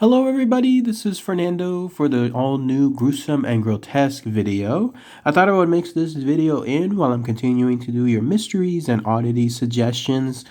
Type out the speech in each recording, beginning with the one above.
Hello everybody, this is Fernando for the all-new Gruesome and Grotesque video. I thought I would mix this video in while I'm continuing to do your mysteries and oddity suggestions.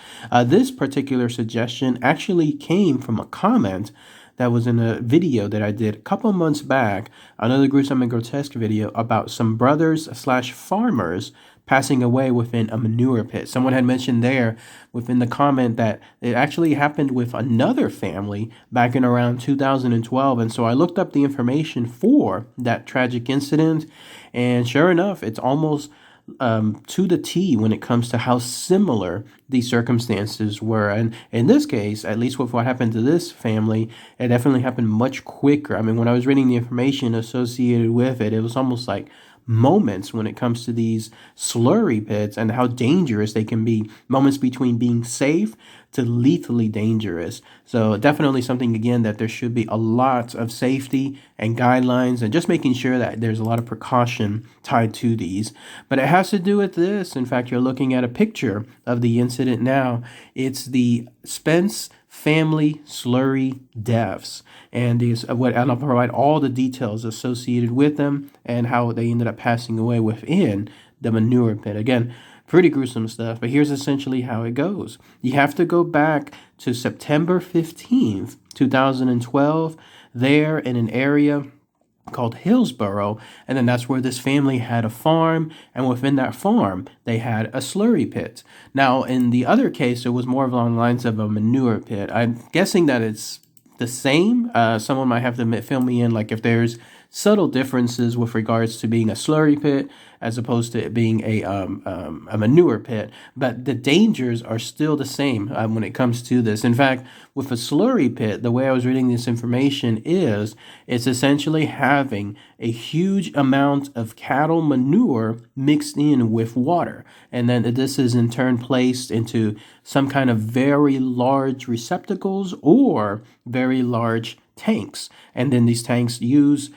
This particular suggestion actually came from a comment that was in a video that I did a couple months back, another Gruesome and Grotesque video about some brothers slash farmers passing away within a manure pit. Someone had mentioned there within the comment that it actually happened with another family back in around 2012. And so I looked up the information for that tragic incident. And sure enough, it's almost to the T when it comes to how similar these circumstances were. And in this case, at least with what happened to this family, it definitely happened much quicker. I mean, when I was reading the information associated with it, it was almost like moments when it comes to these slurry pits and how dangerous they can be, moments between being safe to lethally dangerous. So definitely something, again, that there should be a lot of safety and guidelines and just making sure that there's a lot of precaution tied to these. But it has to do with this. In fact, you're looking at a picture of the incident now. It's the Spence Family slurry deaths, and I'll provide all the details associated with them and how they ended up passing away within the manure pit. Again, pretty gruesome stuff, but here's essentially how it goes. You have to go back to September 15th, 2012, there in an area called Hillsboro, and then that's where this family had a farm, and within that farm they had a slurry pit. Now in the other case, it was more along the lines of a manure pit. I'm guessing that it's the same. Someone might have to fill me in, like if there's subtle differences with regards to being a slurry pit as opposed to it being a manure pit, but the dangers are still the same when it comes to this. In fact, with a slurry pit, the way I was reading this information is it's essentially having a huge amount of cattle manure mixed in with water, and then this is in turn placed into some kind of very large receptacles or very large tanks, and then these tanks use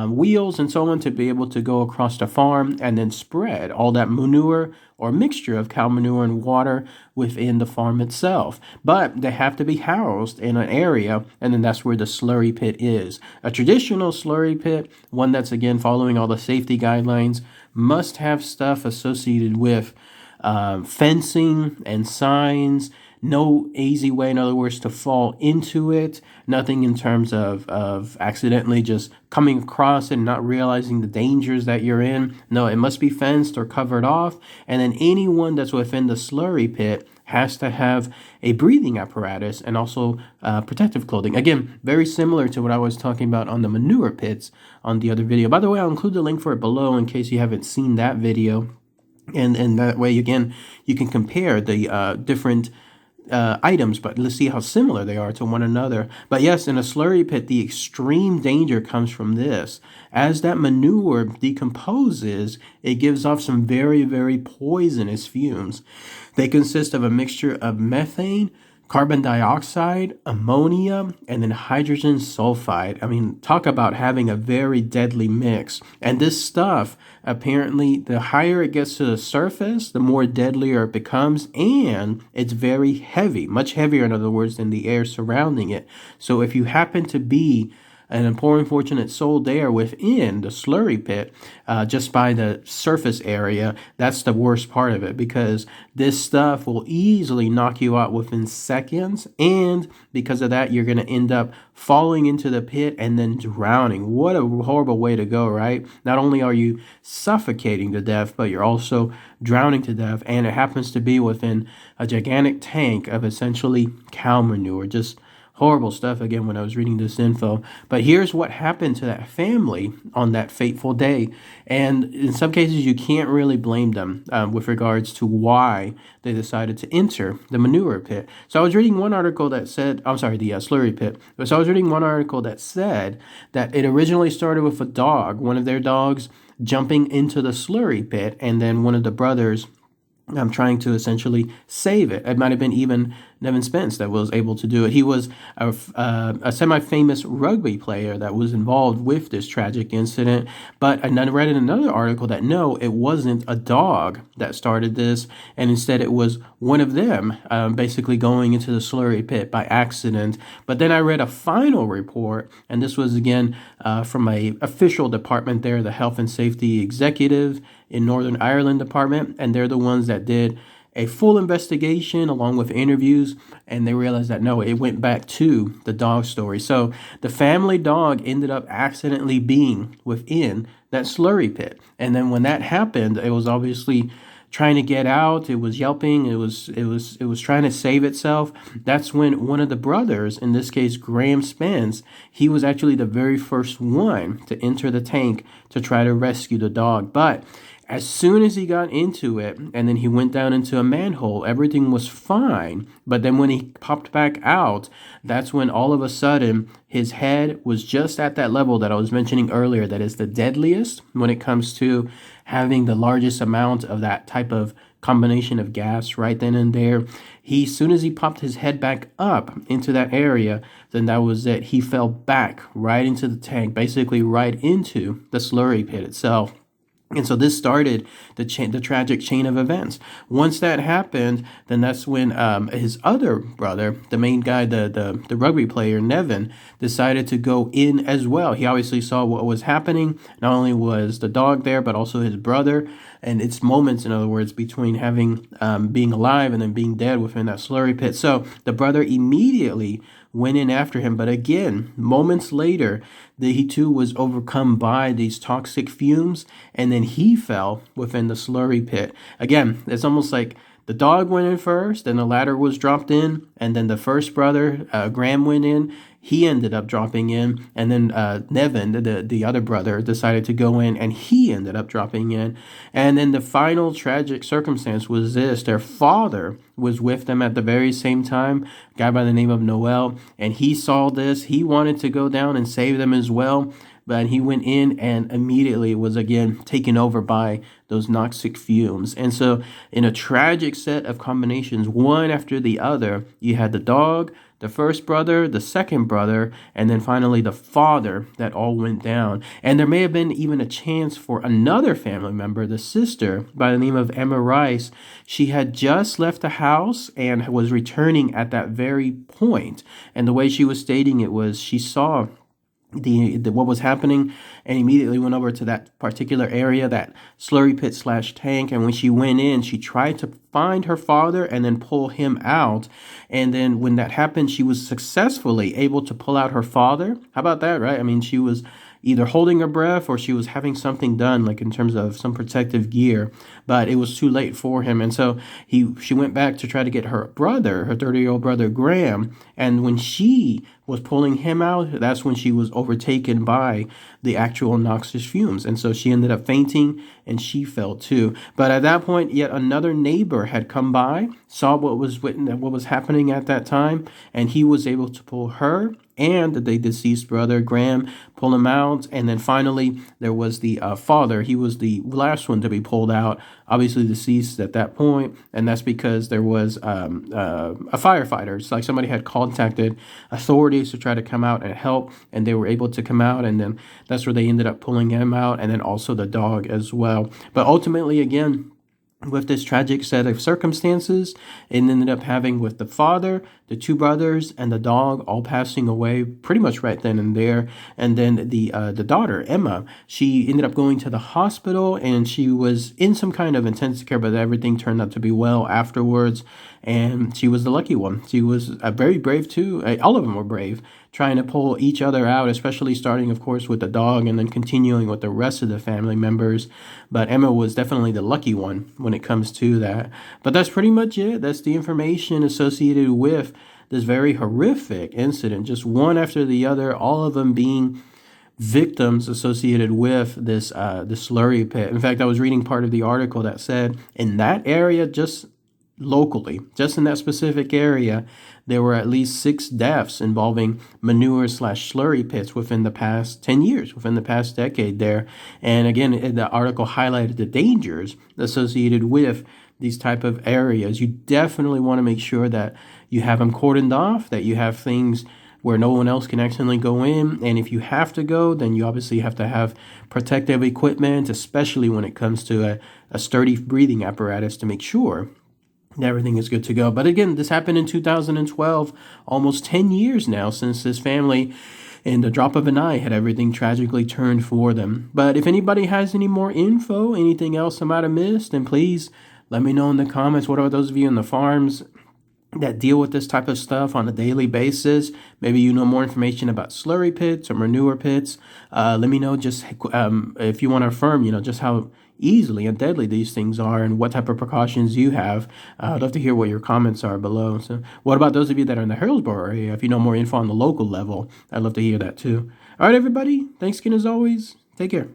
wheels and so on to be able to go across the farm and then spread all that manure or mixture of cow manure and water within the farm itself. But they have to be housed in an area, and then that's where the slurry pit is. A traditional slurry pit, one that's again following all the safety guidelines, must have stuff associated with fencing and signs. No easy way, in other words, to fall into it. Nothing in terms of accidentally just coming across it and not realizing the dangers that you're in. No, it must be fenced or covered off. And then anyone that's within the slurry pit has to have a breathing apparatus and also protective clothing. Again, very similar to what I was talking about on the manure pits on the other video. By the way, I'll include the link for it below in case you haven't seen that video. And that way, again, you can compare the different items, but let's see how similar they are to one another. But yes, in a slurry pit, the extreme danger comes from this. As that manure decomposes, it gives off some very, very poisonous fumes. They consist of a mixture of methane, carbon dioxide, ammonia, and then hydrogen sulfide. I mean, talk about having a very deadly mix. And this stuff, apparently, the higher it gets to the surface, the more deadlier it becomes, and it's very heavy, much heavier, in other words, than the air surrounding it. So if you happen to be an poor unfortunate soul there within the slurry pit, just by the surface area, that's the worst part of it, because this stuff will easily knock you out within seconds, and because of that, you're going to end up falling into the pit and then drowning. What a horrible way to go, right? Not only are you suffocating to death, but you're also drowning to death, and it happens to be within a gigantic tank of essentially cow manure. Just horrible stuff, again, when I was reading this info. But here's what happened to that family on that fateful day. And in some cases, you can't really blame them with regards to why they decided to enter the manure pit. So I was reading one article that said, the slurry pit. So I was reading one article that said that it originally started with a dog, one of their dogs jumping into the slurry pit, and then one of the brothers I'm trying to essentially save it. It might have been even Nevin Spence that was able to do it. He was a semi-famous rugby player that was involved with this tragic incident. But I read in another article that no, it wasn't a dog that started this, and instead it was one of them basically going into the slurry pit by accident. But then I read a final report, and this was again from a official department there, the Health and Safety Executive in Northern Ireland department, and they're the ones that did a full investigation along with interviews, and they realized that no, it went back to the dog story. So the family dog ended up accidentally being within that slurry pit, and then when that happened, it was obviously trying to get out. It was yelping. It was trying to save itself. That's when one of the brothers, in this case Graham Spence, he was actually the very first one to enter the tank to try to rescue the dog. But as soon as he got into it, and then he went down into a manhole, everything was fine. But then when he popped back out, that's when all of a sudden his head was just at that level that I was mentioning earlier, that is the deadliest when it comes to having the largest amount of that type of combination of gas right then and there. As soon as he popped his head back up into that area, then that was it. He fell back right into the tank, basically right into the slurry pit itself. And so this started the tragic chain of events. Once that happened, then that's when his other brother, the main guy, the rugby player, Nevin, decided to go in as well. He obviously saw what was happening. Not only was the dog there, but also his brother. And it's moments, in other words, between having being alive and then being dead within that slurry pit. So the brother immediately went in after him. But again, moments later, he too was overcome by these toxic fumes, and then he fell within the slurry pit. Again, it's almost like the dog went in first, and the ladder was dropped in, and then the first brother, Graham, went in. He ended up dropping in, and then Nevin, the other brother, decided to go in, and he ended up dropping in. And then the final tragic circumstance was this: their father was with them at the very same time, a guy by the name of Noel, and he saw this. He wanted to go down and save them as well, but he went in and immediately was again taken over by those toxic fumes. And so in a tragic set of combinations, one after the other, you had the dog, the first brother, the second brother, and then finally the father that all went down. And there may have been even a chance for another family member, the sister by the name of Emma Rice. She had just left the house and was returning at that very point. And the way she was stating it was she saw the what was happening and immediately went over to that particular area, that slurry pit / tank. And when she went in, she tried to find her father and then pull him out. And then when that happened, she was successfully able to pull out her father. How about that, right? I mean, she was either holding her breath or she was having something done, like in terms of some protective gear, but it was too late for him. And so she went back to try to get her brother, her 30-year-old brother, Graham. And when she was pulling him out, that's when she was overtaken by the actual noxious fumes. And so she ended up fainting and she fell too. But at that point, yet another neighbor had come by, saw what was happening at that time, and he was able to pull her and the deceased brother, Graham, pull him out. And then finally, there was the father. He was the last one to be pulled out, obviously deceased at that point. And that's because there was a firefighter. It's like somebody had contacted authorities to try to come out and help, and they were able to come out. And then that's where they ended up pulling him out, and then also the dog as well. But ultimately, again, with this tragic set of circumstances, it ended up having with the father, the two brothers, and the dog all passing away pretty much right then and there. And then the daughter, Emma, she ended up going to the hospital, and she was in some kind of intensive care, but everything turned out to be well afterwards. And she was the lucky one. She was very brave too. All of them were brave, trying to pull each other out, especially starting, of course, with the dog and then continuing with the rest of the family members. But Emma was definitely the lucky one when it comes to that. But that's pretty much it. That's the information associated with this very horrific incident, just one after the other, all of them being victims associated with this the slurry pit. In fact, I was reading part of the article that said in that area, just locally, just in that specific area, there were at least 6 deaths involving manure / slurry pits within the past 10 years, within the past decade there. And again, the article highlighted the dangers associated with these type of areas, you definitely want to make sure that you have them cordoned off, that you have things where no one else can accidentally go in. And if you have to go, then you obviously have to have protective equipment, especially when it comes to a sturdy breathing apparatus, to make sure that everything is good to go. But again, this happened in 2012, almost 10 years now since this family, in the drop of an eye, had everything tragically turned for them. But if anybody has any more info, anything else I might have missed, then please let me know in the comments. What about those of you in the farms that deal with this type of stuff on a daily basis? Maybe you know more information about slurry pits or manure pits. Let me know just if you want to affirm, just how easily and deadly these things are and what type of precautions you have. I'd love to hear what your comments are below. So what about those of you that are in the Hillsborough area? If you know more info on the local level, I'd love to hear that too. All right, everybody. Thanks again as always. Take care.